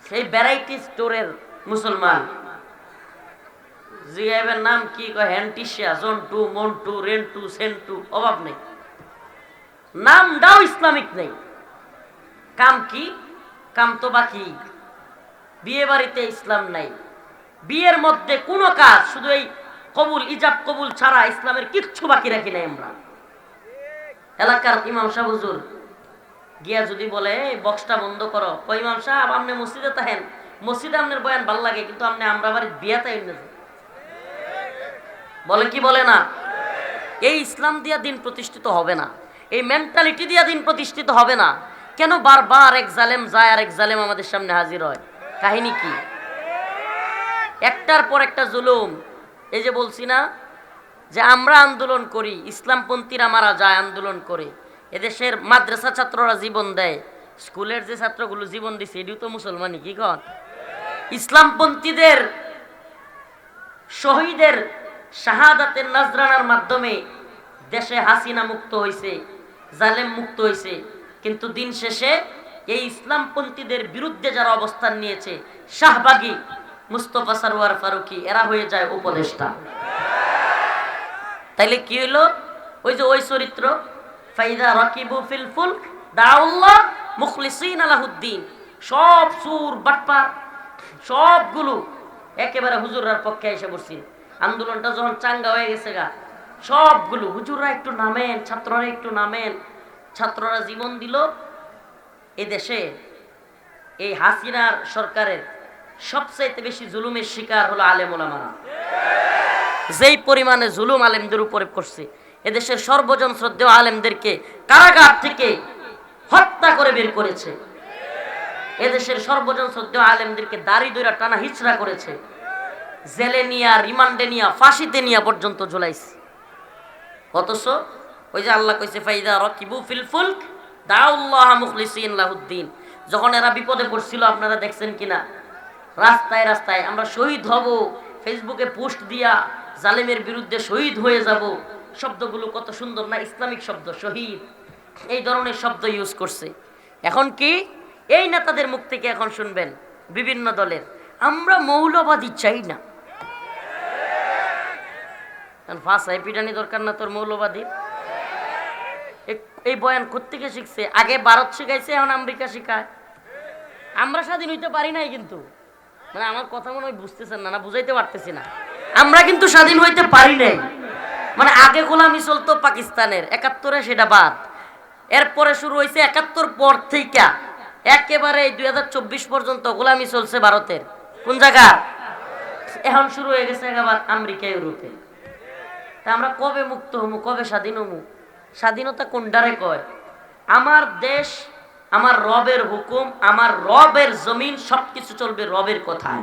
সেই ভ্যারাইটি স্টোরের মুসলমান জিগাইবের নাম কি কয় হ্যান্টিশিয়া জন্টু মন্টু রেন্টু সেন্টু অভাব নেই, নামটাও ইসলামিক নেই। কাম কি? কাম তো বাকি। বিয়ে বাড়িতে ইসলাম নাই, বিয়ের মধ্যে কোনো কাজ শুধু এই কবুল ইজাব কবুল ছাড়া ইসলামের কিচ্ছু বাকি রাখি নাই আমরা। এলাকার ইমাম সাহেব হুজুর গিয়া যদি বলে এই বক্সটা বন্ধ করো, কই ইমাম সাহেব আপনি মসজিদে থাকেন, মসজিদে আপনার বয়ান ভাল লাগে, কিন্তু আপনি আমরা বাড়ির বিয়াতে বলে কি বলে না? এই ইসলাম দিয়া দিন প্রতিষ্ঠিত হবে না, এই মেন্টালিটি দিয়া দিন প্রতিষ্ঠিত হবে না। কেন বারবার এক জালেম যায় আর এক জালেম আমাদের সামনে হাজির হয়? কাহিনী কি? একটার পর একটা জুলুম। এই যে বলছি না যে আমরা আন্দোলন করি, ইসলামপন্থীরা মারা যায় আন্দোলন করে, এদেশের মাদ্রাসা ছাত্ররা জীবন দেয়, স্কুলের যে ছাত্রগুলো জীবন দিছে এটিও তো মুসলমানই কি কন? ইসলামপন্থীদের শহীদের শাহাদাতের নাজরানার মাধ্যমে দেশে হাসিনা মুক্ত হয়েছে, জালেম মুক্ত হয়েছে, কিন্তু দিন শেষে এই ইসলামপন্থীদের বিরুদ্ধে যারা অবস্থান নিয়েছে শাহবাগী মুস্তফা সরওয়ার ফারুকী এরা হয়ে যায় উপদেষ্টা। তাইলে কি হইল? ওই যে ওই চরিত্র ফাইদা রাকিবু ফিল ফুলক দাউল্লাহ মুখলিসিনা লাহুদ্দিন, সব সুর বাটপার সবগুলো একেবারে হুজুরার পক্ষে এসে বসছি। আন্দোলনটা যখন চাঙ্গা হয়ে গেছে গা, সবগুলো হুজুররা একটু নামেন, ছাত্ররা একটু নামেন, ছাত্ররা জীবন দিল। এদেশে এই হাসিনার সরকারের সবচাইতে বেশি জুলুমের শিকার হলো আলেম ওলামারা। যেই পরিমাণে জুলুম আলেমদের উপরে করছে, এদেশের সর্বজন শ্রদ্ধেয় আলেমদেরকে কারাগার থেকে হত্যা করে বের করেছে, এদেশের সর্বজন শ্রদ্ধেয় আলেমদেরকে দাড়ি দইরা টানা হিচড়া করেছে, জেলে নিয়া রিমান্ডে নিয়া ফাঁসিতে নিয়া পর্যন্ত ঝুলাইছে। অথচ ওই যে আল্লাহ কইছে ফাইদা রাকিবু ফিল ফুলক দাউল্লাহ মুখলিসিন লাহুদ্দিন, যখন এরা বিপদে পড়ছিল আপনারা দেখছেন কিনা? রাস্তায় রাস্তায় আমরা শহীদ হব, ফেসবুকে পোস্ট দিয়া জালেমের বিরুদ্ধে শহীদ হয়ে যাব, শব্দগুলো কত সুন্দর না? ইসলামিক শব্দ, শহীদ, এই ধরনের শব্দ ইউজ করছে। এখন কি এই নেতাদের মুখ থেকে এখন শুনবেন বিভিন্ন দলের, আমরা মৌলবাদী চাই না। ভাষায় পিটানি দরকার না তোর মৌলবাদী? এই বয়ান কোত্থেকে শিখছে? আগে ভারত শিখাইছে, এখন আমেরিকা শিখায়। আমরা স্বাধীন হইতে পারি নাই কিন্তু, মানে আমার কথা মনে হয় বুঝতেছেন না, না বুঝাইতে পারতেছি না। আমরা কিন্তু স্বাধীন হইতে পারি নাই, মানে আগে গোলামি চলতো পাকিস্তানের 71-এ, সেটা বাদ। এরপরে শুরু হয়েছে 71 পর থেকে একেবারে 2024 পর্যন্ত গোলামি চলছে ভারতের। কোন জায়গা? এখন শুরু হয়ে গেছে আবার আমেরিকা ইউরোপে। তা আমরা কবে মুক্ত হমু, কবে স্বাধীন হমু? স্বাধীনতা কোনটারে কয়? আমার দেশ, আমার রবের হুকুম, আমার রবের জমিন, সবকিছু চলবে রবের কথায়।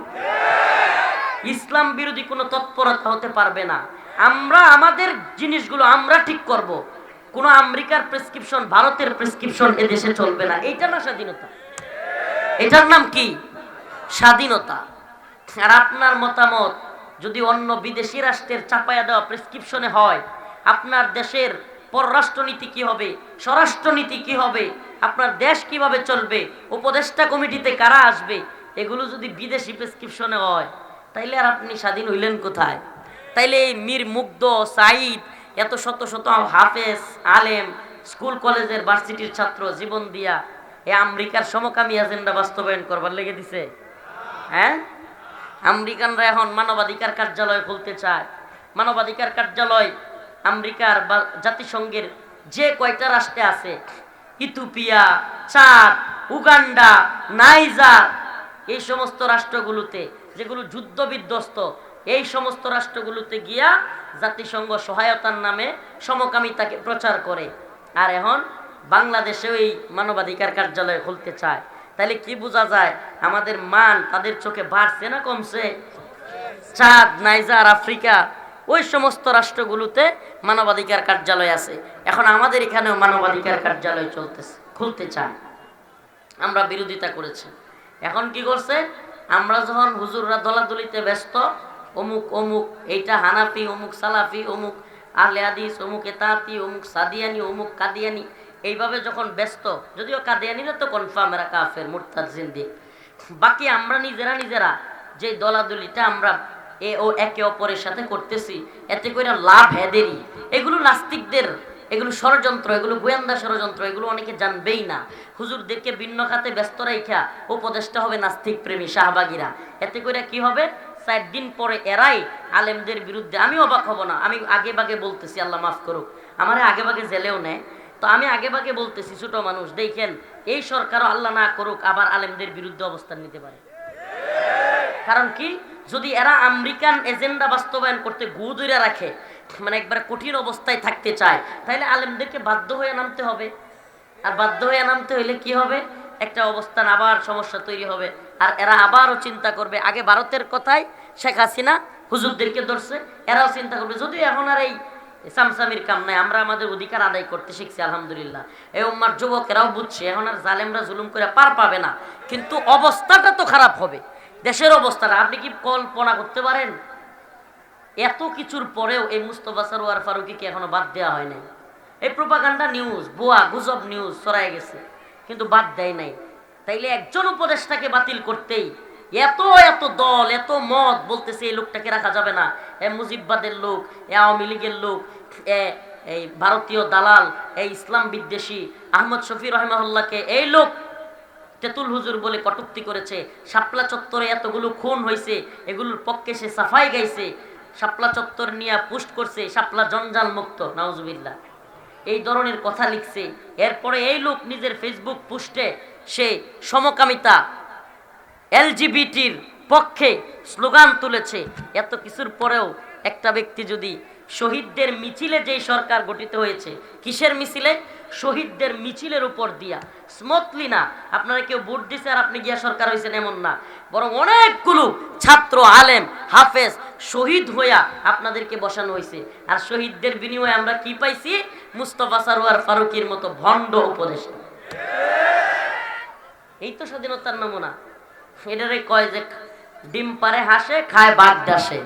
ইসলাম বিরোধী কোনো তৎপরতা হতে পারবে না। আমরা আমাদের জিনিসগুলো আমরা ঠিক করব, কোনো আমেরিকার প্রেসক্রিপশন, ভারতের প্রেসক্রিপশন এদেশে চলবে না। এইটা না স্বাধীনতা, এটার নাম কি? স্বাধীনতা। আর আপনার মতামত যদি অন্য বিদেশি রাষ্ট্রের চাপায়া দেওয়া প্রেসক্রিপশনে হয়, আপনার দেশের পররাষ্ট্রনীতি কি হবে, স্বরাষ্ট্রনীতি কি হবে, আপনার দেশ কিভাবে চলবে, উপদেষ্টা কমিটিতে কারা আসবে, এগুলো যদি বিদেশি প্রেসক্রিপশনে হয়, তাইলে আর আপনি স্বাধীন হইলেন কোথায়? তাইলে এই মীর মুগ্ধ সাইদ, এত শত শত হাফেজ আলেম, স্কুল কলেজের ভার্সিটির ছাত্র জীবন দিয়া এই আমেরিকার সমকামী এজেন্ডা বাস্তবায়ন করবার লেগে দিছে। হ্যাঁ, আমেরিকানরা এখন মানবাধিকার কার্যালয় খুলতে চায়। মানবাধিকার কার্যালয় আমেরিকার বা জাতিসংঘের যে কয়টা রাষ্ট্রে আছে, ইথিওপিয়া, চাদ, উগান্ডা, নাইজার, এই সমস্ত রাষ্ট্রগুলোতে যেগুলো যুদ্ধ বিধ্বস্ত, এই সমস্ত রাষ্ট্রগুলোতে গিয়া জাতিসংঘ সহায়তার নামে সমকামিতাকে প্রচার করে। আর এখন বাংলাদেশেও এই মানবাধিকার কার্যালয় খুলতে চায়। তাহলে কি বোঝা যায় আমাদের মান তাদের চোখে বাড়ছে না কমছে? চাঁদ, নাইজার, আফ্রিকা, ওই সমস্ত রাষ্ট্রগুলোতে মানবাধিকার কার্যালয় আছে। এখন আমাদের এখানেও মানবাধিকার কার্যালয় চলতেছে, খুলতে চায়। আমরা বিরোধিতা করেছি। এখন কি করছে? আমরা যখন হুজুররা দলাদলিতে ব্যস্ত, অমুক অমুক, এইটা হানাফি, অমুক সালাফি, অমুক আহলে হাদিস, অমুক এতাতি, অমুক সাদিয়ানি, অমুক কাদিয়ানি, এইভাবে যখন ব্যস্ত, যদিও কাদিয়ানিরা তো কনফার্ম এরা কাফের, মুরতাদ, জিন্দিক, বাকি আমরা নিজেরা যে দলাদলিটা আমরা একে অপরের সাথে করতেছি, এতে করে লাভ হেদেরই। এগুলো নাস্তিকদের, এগুলো ষড়যন্ত্র, এগুলো গোয়েন্দা ষড়যন্ত্র, এগুলো অনেকে জানবেই না। হুজুরদেরকে ভিন্ন খাতে ব্যস্ত রাইখা উপদেষ্টা হবে নাস্তিক প্রেমী শাহবাগীরা। এতে করে কি হবে, 4 দিন পরে এরাই আলেমদের বিরুদ্ধে। আমি অবাক হব না, আমি আগে ভাগে বলতেছি, আল্লাহ মাফ করুক, আমারে আগে ভাগে জেলেও নেয়, তো আমি আগে ভাগে বলতেছি, ছোট মানুষ দেখেন, এই সরকারও আল্লাহ না করুক আবার আলেমদের বিরুদ্ধে অবস্থান নিতে পারে। কারণ কি, যদি এরা আমেরিকান এজেন্ডা বাস্তবায়ন করতে গু ধরে রাখে, মানে একবার কঠিন অবস্থায় থাকতে চায়, তাহলে আলেমদেরকে বাধ্য হয়ে নামতে হবে। আর বাধ্য হয়ে নামতে হইলে কি হবে, একটা অবস্থান, আবার সমস্যা তৈরি হবে। আর এরা আবারও চিন্তা করবে, আগে ভারতের কথায় শেখ হাসিনা হুজুরদেরকে ধরছে, এরাও চিন্তা করবে, যদি এখন আর এই সামসামির কাম নাই, আমরা আমাদের অধিকার আদায় করতে শিখছি আলহামদুলিল্লাহ। এই উম্মার যুবকেরাও বুঝছে, এখন আর জালেমরা জুলুম করে পার পাবে না। কিন্তু অবস্থাটা তো খারাপ হবে, দেশের অবস্থাটা। আপনি কি কল্পনা করতে পারেন, এত কিছুর পরেও এই মুস্তফা সরোয়ার ফারুকীকে এখনো বাদ দেওয়া হয় নাই। এই প্রোপাগান্ডা নিউজ, ভুয়া গুজব নিউজ ছড়ায় গেছে, কিন্তু বাদ দেয় নাই। তাইলে একজন উপদেষ্টাকে বাতিল করতেই এত এত দল, এত মত বলতেছে এই লোকটাকে রাখা যাবে না, এ মুজিববাদের লোক, এ আওয়ামী লীগের লোক, এই ভারতীয় দালাল, এই ইসলাম বিদ্বেষী আহমদ শফি রহমাহুল্লাহকে এই লোক তেতুল হুজুর বলে কটূক্তি করেছে। শাপলা চত্বরে এতগুলো খুন হয়েছে, এগুলোর পক্ষে সে সাফাই গাইছে, শাপলা চত্বর নিয়ে পোস্ট করছে, শাপলা জঞ্জাল মুক্ত, নাউজুবিল্লাহ, এই ধরনের কথা লিখছে। এরপরে এই লোক নিজের ফেসবুক পোস্টে সে সমকামিতা, এলজিবিটির পক্ষে স্লোগান তুলেছে। এত কিছুর পরেও একটা ব্যক্তি যদি শহীদদের মিছিলে, যেই সরকার গঠিত হয়েছে, কিসের মিছিলে, শহীদদের মিছিলের উপর দিয়া স্মুথলি না, আপনারা কেউ ভোট দিছে আর আপনি গিয়া সরকার হয়েছেন এমন না, বরং অনেকগুলো ছাত্র, আলেম, হাফেজ শহীদ হইয়া আপনাদেরকে বসানো হয়েছে। আর শহীদদের বিনিময়ে আমরা কি পাইছি, মুস্তফা সরোয়ার ফারুকীর মতো ভণ্ড উপদেষ্টা। এই তো স্বাধীনতার নমুনা। এটারে কয় যে ডিম পারে হাসে, খায় বাঘ ডাসে।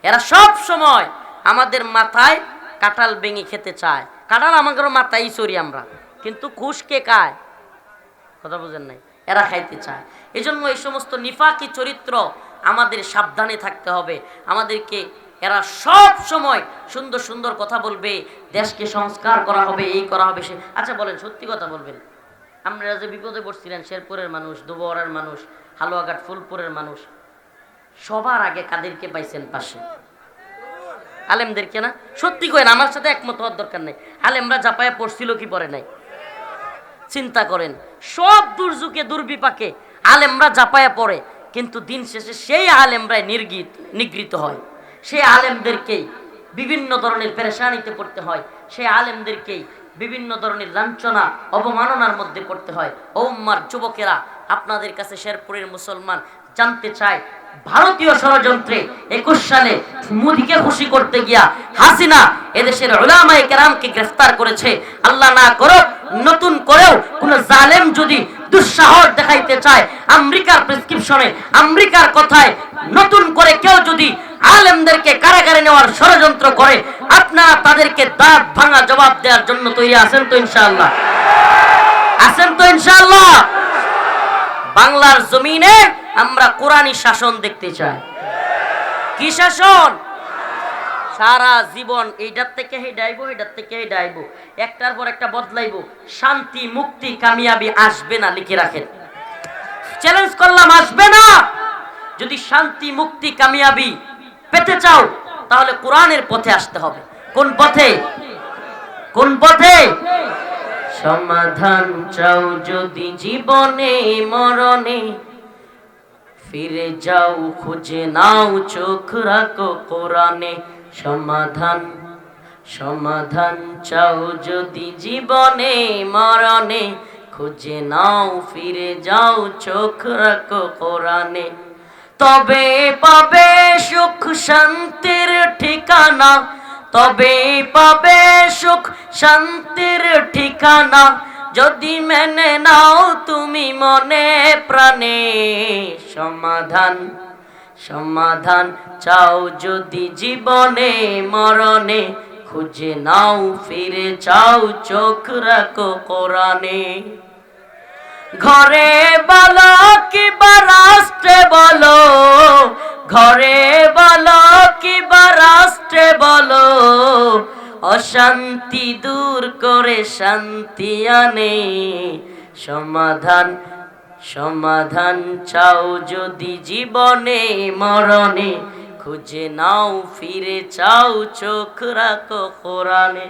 এরা সব সময় আমাদের মাথায় কাঁঠাল ভেঙে খেতে চায়। কাঁঠাল আমাদের মাথায় চড়ি আমরা, কিন্তু ঘুষ কে খায়, কথা বুঝেন নাই, এরা খাইতে চায়। এই জন্য এই সমস্ত নিফাকি চরিত্র আমাদের সাবধানে থাকতে হবে। আমাদেরকে এরা সব সময় সুন্দর সুন্দর কথা বলবে, দেশকে সংস্কার করা হবে, এই করা হবে সে। আচ্ছা বলেন, সত্যি কথা বলবেন, আপনারা যে বিপদে পড়ছিলেন, শেরপুরের মানুষ, দুবরার মানুষ, হালুয়াঘাট ফুলপুরের মানুষ, সবার আগে কাদেরকে পাইছেন পাশে? আলেমদেরকে না? সত্যি করেন, আমার সাথে একমত হওয়ার দরকার নেই। আলেমরা জাপায়া পড়ছিল কি পড়ে নাই? চিন্তা করেন, সব দুর্যোগে দুর্বিপাকে আলেমরা জাপায়া পড়ে, কিন্তু দিন শেষে সেই আলেমরাই নিগৃহীত হয়। সেই আলেমদেরকেই বিভিন্ন ধরনের পেরেশানিতে পড়তে হয়, সেই আলেমদেরকেই বিভিন্ন ধরনের লাঞ্ছনা, অবমাননার মধ্যে পড়তে হয়। ও উম্মার যুবকেরা, আপনাদের কাছে শেরপুরের মুসলমান জানতে চায়, ভারতীয় ষড়যন্ত্রে 21 সালে মোদিকে খুশি করতে গিয়া হাসিনা এদেশের উলামায়ে কেরামকে গ্রেফতার করেছে। আল্লাহ না করুক নতুন করেও কোন জালেম যদি দুঃসাহস দেখাইতে চায়, আমেরিকার প্রেসক্রিপশনে, আমেরিকার কথায় নতুন করে কেউ যদি আলেমদেরকে কারাগারে নেওয়ার ষড়যন্ত্র করে, আপনারা তাদেরকে দাঁত ভাঙা জবাব দেওয়ার জন্য তৈরি আছেন তো ইনশাআল্লাহ? আছেন তো ইনশাআল্লাহ? বাংলার জমিনে আমরা কোরআনী শাসন দেখতে চাই। কি শাসন? সারা জীবন এইটার থেকে হেডাইবো, এটার থেকে হেডাইবো, একটার পর একটা বদলাইবো, শান্তি, মুক্তি, কামিয়াবি আসবে না, লিখে রাখেন। চ্যালেঞ্জ করলাম, আসবে না। যদি শান্তি, মুক্তি, কামিয়াবি পেতে চাও, তাহলে কোরআনের পথে আসতে হবে। কোন পথে? কোন পথে? সমাধান চাও যদি জীবনে মরণে, ফিরে যাও, খুঁজে নাও, চোখ রাখো কোরআনে। সমাধান, সমাধান চাও যদি জীবনে মরণে, খুঁজে নাও, ফিরে যাও, চোখ রাখো কোরআনে। তবে পাবে সুখ শান্তির ঠিকানা, তবে পাবে সুখ শান্তির ঠিকানা, যদি মেনে নাও তুমি মনে প্রাণে। সমাধান, সমাধান চাও যদি জীবনে মরণে, খুঁজে নাও, ফিরে যাও, চোখ রাখো কোরআনে। ঘরে বালা কি অশান্তি দূর করে শান্তি আনে। সমাধান সমাধান চাও যদি জীবনে মরণে, খুঁজে নাও ফিরে চাও চোখ রাখো কোরআনে।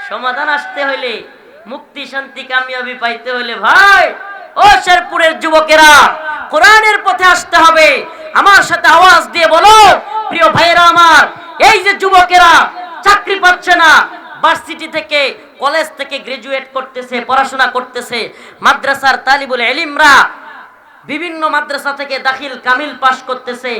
সমাধান আসতে হইলে, মুক্তি শান্তি কামিয়াবি পাইতে হইলে ভাই ও শেরপুরের যুবকেরা কোরআনের পথে আসতে হবে। আমার সাথে আওয়াজ দিয়ে বলো প্রিয় ভাইয়েরা আমার, এই যে যুবকেরা চাকরি পাচ্ছে না, ভার্সিটি থেকে কলেজ থেকে গ্রাজুয়েট করতেছে, পড়াশোনা করতেছে, মাদ্রাসার তালিবুল ইলমরা বিভিন্ন মাদ্রাসা থেকে দাখিল কামিল পাস করতেছে,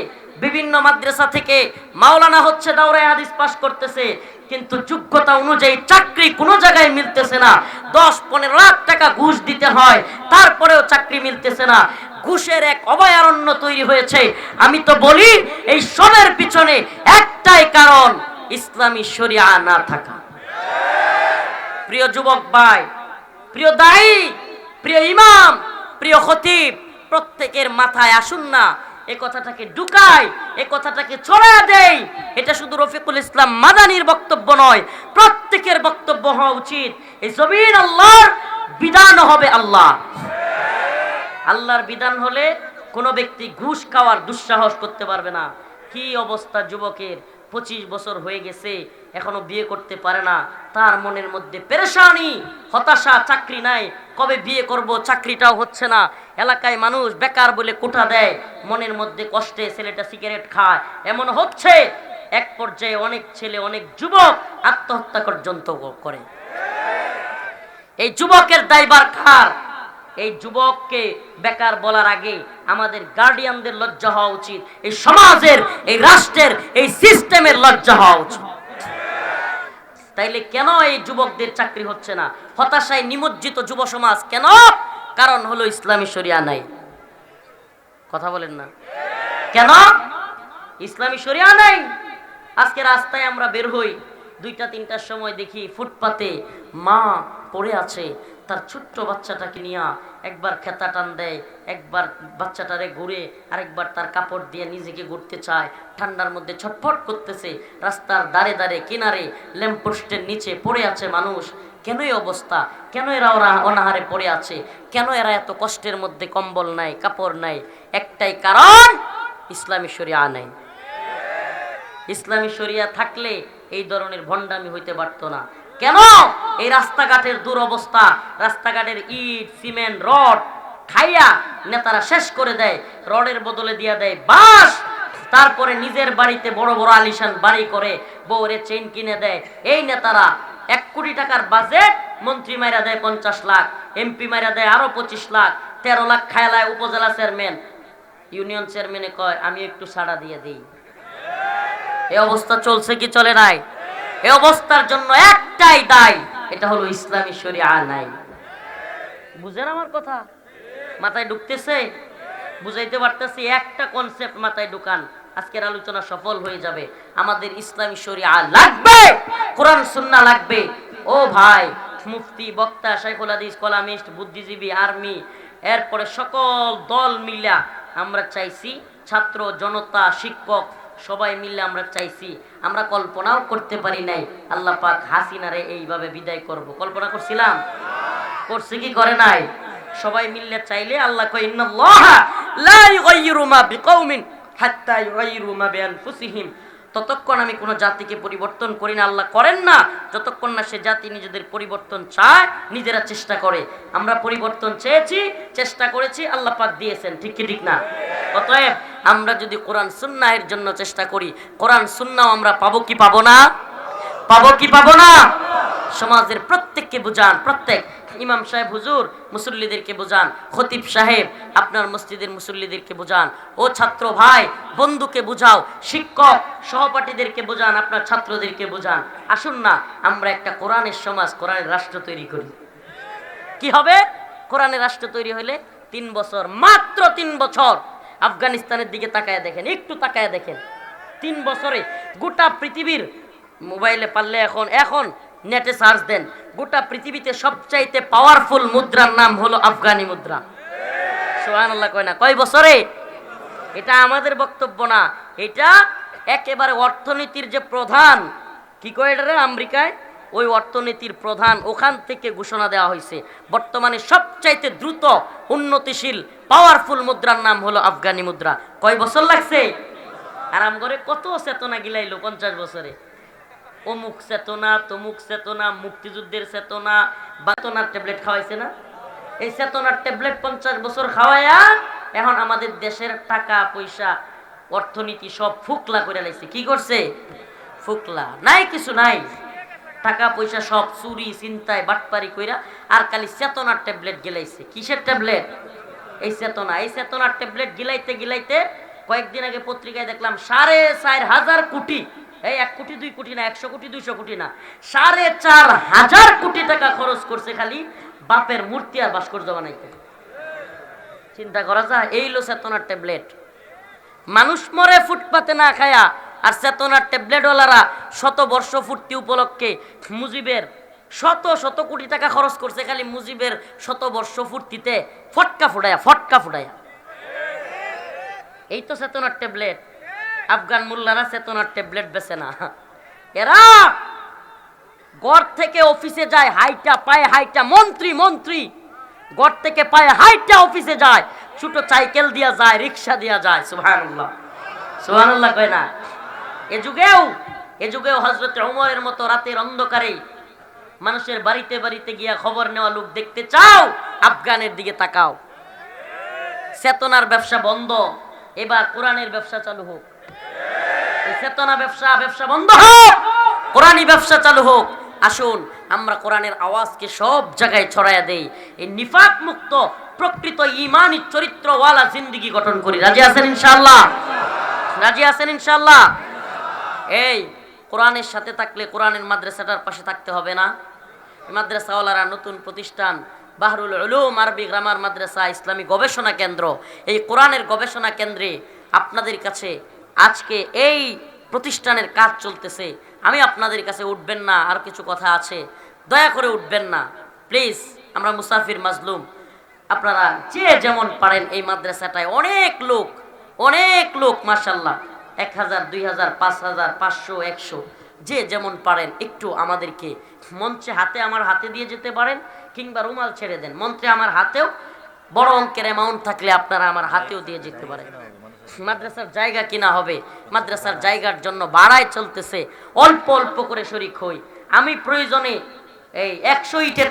বিভিন্ন মাদ্রাসা থেকে মাওলানা হচ্ছে, দাওরায়ে হাদিস পাস করতেছে, কিন্তু যোগ্যতা অনুযায়ী চাকরি কোনো জায়গায় মিলতেছে না। 10-15 লাখ টাকা ঘুষ দিতে হয়, তারপরেও চাকরি মিলতেছে না। ঘুষের এক অভয়ারণ্য তৈরি হয়েছে। আমি তো বলি এই সবের পিছনে একটাই কারণ, ইসলামী শরিয়া না থাকা। প্রিয় যুবক ভাই, প্রিয় দায়ী, প্রিয় ইমাম, প্রিয় খতিব, প্রত্যেকের মাথায় আসুন না এই কথাটাকে ঢুকাই, এই কথাটাকে ছড়ায় দেই। এটা শুধু রফিকুল ইসলাম মাদানির বক্তব্য নয়, প্রত্যেকের বক্তব্য হওয়া উচিত। এই জমিন আল্লাহর, বিধান হবে আল্লাহ। আল্লাহর বিধান হলে কোনো ব্যক্তি ঘুষ খাওয়ার দুঃসাহস করতে পারবে না। কি অবস্থা যুবকের, 25 বছর হয়ে গেছে এখনো বিয়ে করতে পারে না, তার মনের মধ্যে পেরেশানি, হতাশা, চাকরি নাই, কবে বিয়ে করব, চাকরিটাও হচ্ছে না, এলাকায় মানুষ বেকার বলে কোটা দেয়, মনের মধ্যে কষ্টে ছেলেটা সিগারেট খায়, এমন হচ্ছে এক পর্যায়ে অনেক ছেলে, অনেক যুবক আত্মহত্যা পর্যন্ত করে। এই যুবকের দায়ভার কার? এই যুবককে বেকার বলার আগে আমাদের গার্ডিয়ানদের লজ্জা হওয়া উচিত, এই সমাজের, এই রাষ্ট্রের, এই সিস্টেমের লজ্জা হওয়া উচিত। তাইলে কেন এই যুবকদের চাকরি হচ্ছে না? হতাশায় নিমজ্জিত যুব সমাজ কেন? কারণ হলো ইসলামী শরিয়া নাই। কথা বলেন না কেন? ইসলামী শরিয়া নাই। আজকে রাস্তায় আমরা বের হই, 2টা-3টার সময় দেখি ফুটপাতে মা পড়ে আছে, তার ছোট্ট বাচ্চাটাকে নিয়ে একবার খেতা টান দেয়, একবার বাচ্চাটারে ঘুরে, আরেকবার তার কাপড় দিয়ে নিজেকে ঘুরতে চায়, ঠান্ডার মধ্যে ছটফট করতেছে। রাস্তার দাঁড়ে দাঁড়ে কিনারে ল্যাম্পপোস্টের নিচে পড়ে আছে মানুষ। কেন এই অবস্থা? কেন এরা ওরা অনাহারে পড়ে আছে? কেন এরা এত কষ্টের মধ্যে? কম্বল নাই, কাপড় নাই। একটাই কারণ, ইসলামী শরিয়া নাই। ইসলামী শরিয়া থাকলে এই ধরনের ভণ্ডামি হইতে পারত না। কেন? এই রাস্তাঘাটের দুরবস্থা, রাস্তাঘাটের ইট, সিমেন্ট, রড খাইয়া নেতারা শেষ করে দেয়, রডের বদলে দিয়া দেয় বাঁশ। তারপরে নিজের বাড়িতে বড় বড় আলিশান বাড়ি করে বউরে চেইন কিনে দেয়। এই নেতারা 1 কোটি টাকার বাজেট, মন্ত্রী মাইরা দেয় 50 লাখ, এমপি মাইরা দেয় আরো 25 লাখ, 13 লাখ খায়লায় উপজেলা চেয়ারম্যান, ইউনিয়ন চেয়ারম্যানে কয় আমি একটু ছাড়া দিয়ে দিই। এই অবস্থা চলছে কি চলে নাই? এই অবস্থার জন্য একটাই দায়, এটা হলো ইসলামী শরিয়া নাই। বুঝেন আমার কথা? মাথায় ঢুকতেছে? বুঝাইতে পারতেছি? একটা কনসেপ্ট মাথায় ঢুকান, আজকের আলোচনা সফল হয়ে যাবে। আমাদের ইসলামী শরিয়া লাগবে, কোরআন সুন্নাহ লাগবে। ও ভাই, মুফতি, বক্তা, শাইখুল হাদিস, কলামিস্ট, বুদ্ধিজীবী, আর্মি, এরপরে সকল দল মিলা আমরা চাইছি, ছাত্র জনতা, শিক্ষক সবাই মিলে আমরা চাইছি, আমরা কল্পনাও করতে পারি নাই আল্লাহ পাক হাসিনারে এইভাবে বিদায় করব। কল্পনা করছিলাম? করছে কি করে নাই? সবাই মিলে চাইলে আল্লাহ কয় ইন্নাল্লাহা লা ইউগাইয়িরু মা বিকাউমিন হাত্তা ইউগাইয়িরু মা বিআনফুসিহিম। ততক্ষণ আমি কোনো জাতিকে পরিবর্তন করি না, আল্লাহ করেন না, যতক্ষণ না সে জাতি নিজেদের পরিবর্তন চায়, নিজেরা চেষ্টা করে। আমরা পরিবর্তন চেয়েছি, চেষ্টা করেছি, আল্লাহ পাক দিয়েছেন। ঠিক কি ঠিক না? অতএব আমরা যদি কোরআন সুন্নাহের জন্য চেষ্টা করি, কোরআন সুন্নাহ আমরা পাবো কি পাবো না? পাবো কি পাবো না? সমাজের প্রত্যেককে বুঝান, প্রত্যেক ইমাম সাহেব হুজুর মুসল্লিদেরকে বুঝান, খতিব সাহেব আপনার মসজিদের মুসল্লিদেরকে বুঝান, ও ছাত্র ভাই বন্ধুকে বুঝাও, শিক্ষক সহপাঠীদেরকে বুঝান, আপনার ছাত্রদেরকে বুঝান। আসুন না আমরা একটা কোরআনের সমাজ, কোরআনের রাষ্ট্র তৈরি করি। কি হবে? কোরআনের রাষ্ট্র তৈরি হলে 3 বছর, মাত্র 3 বছর। আফগানিস্তানের দিকে তাকায় দেখেন, একটু তাকায় দেখেন, 3 বছরে গোটা পৃথিবীর, মোবাইলে পারলে এখন নেটে সার্চ দেন, গোটা পৃথিবীতে সবচাইতে পাওয়ারফুল মুদ্রার নাম হলো আফগানি মুদ্রা। সুবহানাল্লাহ কয় না? কয় বছরে? এটা আমাদের বক্তব্য না, এটা একেবারে অর্থনীতির যে প্রধান কি কয় এটা রে আমেরিকায়, ওই অর্থনীতির প্রধান, ওখান থেকে ঘোষণা দেওয়া হয়েছে বর্তমানে সবচাইতে দ্রুত উন্নতিশীল পাওয়ারফুল মুদ্রার নাম হলো আফগানি মুদ্রা। কয় বছর লাগছে? আরাম করে কত চেতনা গিলাইলো 50 বছরে। অমুক চেতনা, তমুক চেতনা, মুক্তিযুদ্ধের চেতনা, চেতনার ট্যাবলেট খাওয়াইছে না? এই চেতনার ট্যাবলেট 50 বছর খাওয়াইয়া এখন আমাদের দেশের টাকা পয়সা অর্থনীতি সব ফুকলা করে লাইছে। কি করছে? ফুকলা, নাই কিছু নাই, টাকা পয়সা সব চুরি চিন্তায় বাটপারি কইরা আর খালি চেতনার ট্যাবলেট গিলাইছে। কিসের ট্যাবলেট? এই চেতনা। এই চেতনার ট্যাবলেট গিলাইতে গিলাইতে কয়েকদিন আগে পত্রিকায় দেখলাম 4,500 কোটি, এই 1 কোটি 2 কোটি না, 100 কোটি 200 কোটি না, 4,500 কোটি টাকা খরচ করছে খালি বাপের মূর্তি আর ভাস্কর্য বানাইতে। চিন্তা করা যায়? এই লো চেতনার ট্যাবলেট। মানুষ মরে ফুটপাতে না খায়া, আর চেতনার ট্যাবলেটওয়ালারা 100 বর্ষ পূর্তি উপলক্ষে মুজিবের শত শত কোটি টাকা খরচ করছে খালি মুজিবের 100 বর্ষ পূর্তিতে ফটকা ফুটায়া। এই তো চেতনার ট্যাবলেট। আফগান মোল্লারা চেতনার ট্যাবলেট বেচে না, এরা ঘর থেকে অফিসে যায় হাইটা, পায়ে হাইটা, মন্ত্রী ঘর থেকে পায়ে হাইটা অফিসে যায়, ছোট সাইকেল দিয়া যায়, রিক্সা দিয়া যায়। সুবহানাল্লাহ, সুবহানাল্লাহ কয় না? এ যুগেও হযরত ওমরের মতো রাতের অন্ধকারে মানুষের বাড়িতে বাড়িতে গিয়া খবর নেওয়া লোক দেখতে চাও? আফগানের দিকে তাকাও। চেতনার ব্যবসা বন্ধ, এবার কোরআনের ব্যবসা চালু হোক। এই চেতনা ব্যবসা বন্ধ হোক, কোরআনী ব্যবসা চালু হোক। আসুন আমরা কোরআনের আওয়াজকে সব জায়গায় ছড়াইয়া দেই, এই নিফাক মুক্ত প্রকৃত ঈমানী চরিত্রওয়ালা জিন্দেগি গঠন করি। রাজি আছেন ইনশাআল্লাহ? রাজি আছেন ইনশাআল্লাহ? এই কোরআনের সাথে থাকলে কোরআনের মাদ্রাসাটার পাশে থাকতে হবে না? মাদ্রাসাওয়ালারা নতুন প্রতিষ্ঠান বাহরুল উলুম আরবি গ্রামার মাদ্রাসা ইসলামী গবেষণা কেন্দ্র, এই কোরআনের গবেষণা কেন্দ্রে আপনাদের কাছে আজকে এই প্রতিষ্ঠানের কাজ চলতেছে। আমি আপনাদের কাছে উঠবেন না, আর কিছু কথা আছে, দয়া করে উঠবেন না প্লিজ। আমরা মুসাফির মাজলুম, আপনারা যে যেমন পারেন এই মাদ্রাসাটায় অনেক লোক মাশাআল্লাহ 1000 2000 5000 500 100 যে যেমন পারেন একটু আমাদেরকে মঞ্চে আমার হাতে দিয়ে যেতে পারেন, কিংবা রুমাল ছেড়ে দেন, মন্ত্রে আমার হাতেও বড় অঙ্কের অ্যামাউন্ট থাকলে আপনারা আমার হাতেও দিয়ে যেতে পারেন। মাদ্রাসার জায়গা কিনা হবে, মাদ্রাসার জায়গার জন্য ভাড়ায় চলতেছে, অল্প অল্প করে শরীক হই। আমি প্রয়োজনে এই 100 ইটের